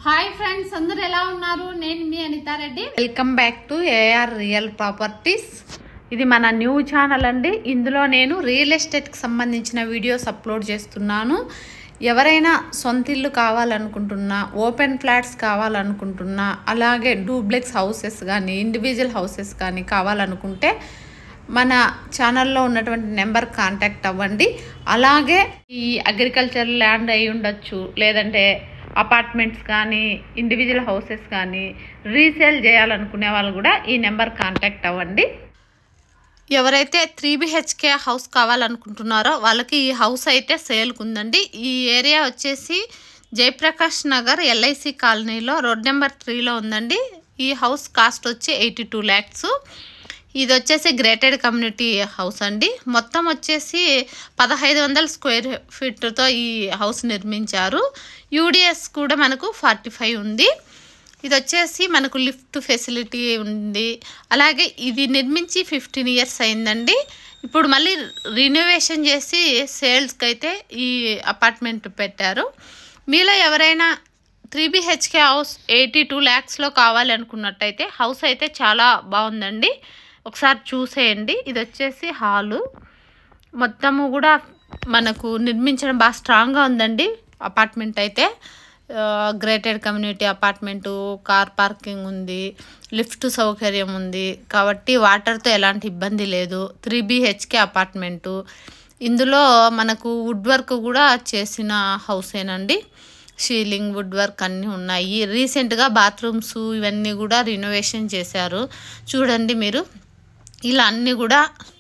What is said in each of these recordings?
Hi friends, అందరూ ఎలా ఉన్నారు? నేను మీ Anitha Reddy. Welcome back to AR real properties. ఇది మన న్యూ ఛానల్ అండి. ఇందులో నేను రియల్ ఎస్టేట్కి సంబంధించిన వీడియోస్ అప్లోడ్ చేస్తున్నాను. ఎవరైనా సొంత ఇల్లు కావాలనుకుంటున్నా, ఓపెన్ ఫ్లాట్స్ కావాలనుకుంటున్నా, అలాగే డూప్లెక్స్ హౌసెస్ కానీ ఇండివిజువల్ హౌసెస్ కానీ కావాలనుకుంటే మన ఛానల్లో ఉన్నటువంటి నెంబర్ కాంటాక్ట్ అవ్వండి. అలాగే ఈ అగ్రికల్చర్ ల్యాండ్ అయి ఉండొచ్చు, లేదంటే అపార్ట్మెంట్స్ కానీ ఇండివిజువల్ హౌసెస్ కానీ రీసేల్ చేయాలనుకునే వాళ్ళు కూడా ఈ నెంబర్ కాంటాక్ట్ అవ్వండి. ఎవరైతే 3BHK హౌస్ కావాలనుకుంటున్నారో వాళ్ళకి ఈ హౌస్ అయితే సేల్కి ఉందండి. ఈ ఏరియా వచ్చేసి జయప్రకాష్ నగర్ LIC కాలనీలో రోడ్ నెంబర్ 3లో ఉందండి. ఈ హౌస్ కాస్ట్ వచ్చి 82 lakhs. ఇది వచ్చేసి గ్రేటెడ్ కమ్యూనిటీ హౌస్ అండి. మొత్తం వచ్చేసి 1500 square feetతో ఈ హౌస్ నిర్మించారు. UDS కూడా మనకు 45 ఉంది. ఇది వచ్చేసి మనకు లిఫ్ట్ ఫెసిలిటీ ఉంది. అలాగే ఇది నిర్మించి 15 years అయిందండి. ఇప్పుడు మళ్ళీ రినోవేషన్ చేసి సేల్స్కి అయితే ఈ అపార్ట్మెంట్ పెట్టారు. మీలో ఎవరైనా 3BHK హౌస్ 82 lakhsలో కావాలి అనుకున్నట్టయితే హౌస్ అయితే చాలా బాగుందండి. ఒకసారి చూసేయండి. ఇది వచ్చేసి హాలు మొత్తము కూడా మనకు నిర్మించడం బాగా స్ట్రాంగ్గా ఉందండి. అపార్ట్మెంట్ అయితే grated community apartment, car parking ఉంది, లిఫ్ట్ సౌకర్యం ఉంది కాబట్టి వాటర్తో ఎలాంటి ఇబ్బంది లేదు. 3BHK apartment. ఇందులో మనకు వుడ్ వర్క్ కూడా చేసిన హౌసేనండి. సీలింగ్ వుడ్ వర్క్ అన్నీ ఉన్నాయి. రీసెంట్గా బాత్రూమ్స్ ఇవన్నీ కూడా రినోవేషన్ చేశారు. చూడండి మీరు, ఇలా అన్నీ కూడా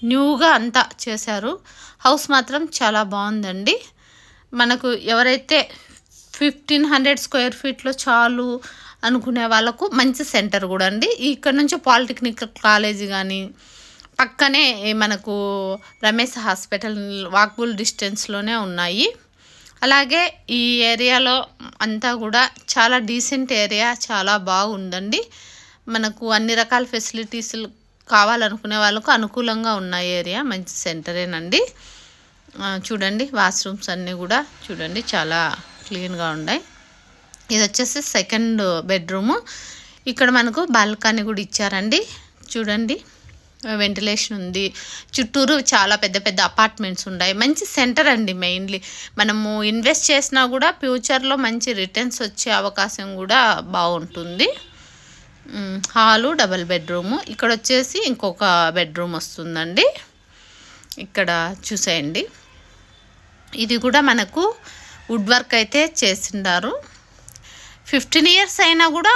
న్యూగా అంతా చేశారు. హౌస్ మాత్రం చాలా బాగుందండి. మనకు ఎవరైతే 1500 square feetలో చాలు అనుకునే వాళ్ళకు మంచి సెంటర్ కూడా అండి. ఇక్కడ నుంచి పాలిటెక్నిక్ కాలేజీ కానీ పక్కనే మనకు రమేష్ హాస్పిటల్ వాకబుల్ డిస్టెన్స్లోనే ఉన్నాయి. అలాగే ఈ ఏరియాలో అంతా కూడా చాలా డీసెంట్ ఏరియా, చాలా బాగుందండి. మనకు అన్ని రకాల ఫెసిలిటీస్ కావాలనుకునే వాళ్ళకు అనుకూలంగా ఉన్న ఏరియా, మంచి సెంటరేనండి. చూడండి వాష్రూమ్స్ అన్నీ కూడా చూడండి చాలా క్లీన్గా ఉన్నాయి. ఇది వచ్చేసి సెకండ్ బెడ్రూము. ఇక్కడ మనకు బాల్కనీ కూడా ఇచ్చారండి. చూడండి వెంటిలేషన్ ఉంది. చుట్టూరు చాలా పెద్ద పెద్ద అపార్ట్మెంట్స్ ఉన్నాయి. మంచి సెంటర్ అండి. మెయిన్లీ మనము ఇన్వెస్ట్ చేసినా కూడా ఫ్యూచర్లో మంచి రిటర్న్స్ వచ్చే అవకాశం కూడా బాగుంటుంది. Hall, double bedroom. ఇక్కడ వచ్చేసి ఇంకొక బెడ్రూమ్ వస్తుందండి. ఇక్కడ చూసేయండి. ఇది కూడా మనకు వుడ్ వర్క్ అయితే చేసిండారు. 15 years అయినా కూడా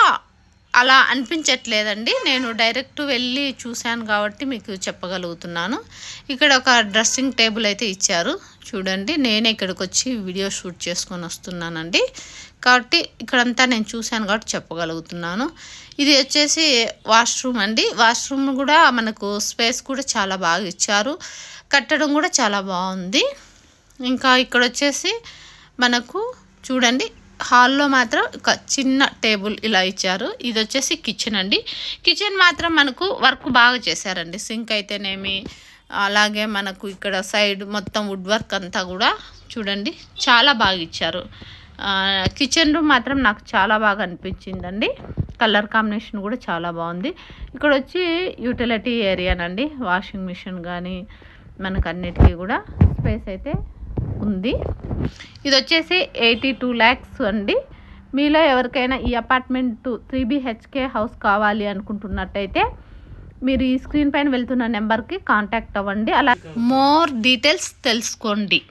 అలా అనిపించట్లేదండి. నేను డైరెక్ట్ వెళ్ళి చూశాను కాబట్టి మీకు చెప్పగలుగుతున్నాను. ఇక్కడ ఒక డ్రెస్సింగ్ టేబుల్ అయితే ఇచ్చారు. చూడండి, నేనే ఇక్కడికి వచ్చి వీడియో షూట్ చేసుకొని వస్తున్నానండి కాబట్టి ఇక్కడంతా నేను చూశాను కాబట్టి చెప్పగలుగుతున్నాను. ఇది వచ్చేసి వాష్రూమ్ అండి. వాష్రూమ్ కూడా మనకు స్పేస్ కూడా చాలా బాగా ఇచ్చారు. కట్టడం కూడా చాలా బాగుంది. ఇంకా ఇక్కడ వచ్చేసి మనకు చూడండి హాల్లో మాత్రం ఒక చిన్న టేబుల్ ఇలా ఇచ్చారు. ఇది వచ్చేసి కిచెన్ అండి. కిచెన్ మాత్రం మనకు వర్క్ బాగా చేశారండి. సింక్ అయితేనేమి, అలాగే మనకు ఇక్కడ సైడ్ మొత్తం వుడ్ వర్క్ అంతా కూడా చూడండి చాలా బాగా ఇచ్చారు. కిచెన్ రూమ్ మాత్రం నాకు చాలా బాగా అనిపించిందండి. కలర్ కాంబినేషన్ కూడా చాలా బాగుంది. ఇక్కడ వచ్చి యూటిలిటీ ఏరియానండి. వాషింగ్ మిషన్ కానీ మనకు అన్నిటికీ కూడా స్పేస్ అయితే ఉంది. ఇది వచ్చేసి 82 lakhs అండి. మీలో ఎవరికైనా ఈ అపార్ట్మెంట్ 3BHK హౌస్ కావాలి అనుకుంటున్నట్టయితే మీరు ఈ స్క్రీన్ పైన వెళ్తున్న నెంబర్కి కాంటాక్ట్ అవ్వండి. అలా మోర్ డీటెయిల్స్ తెలుసుకోండి.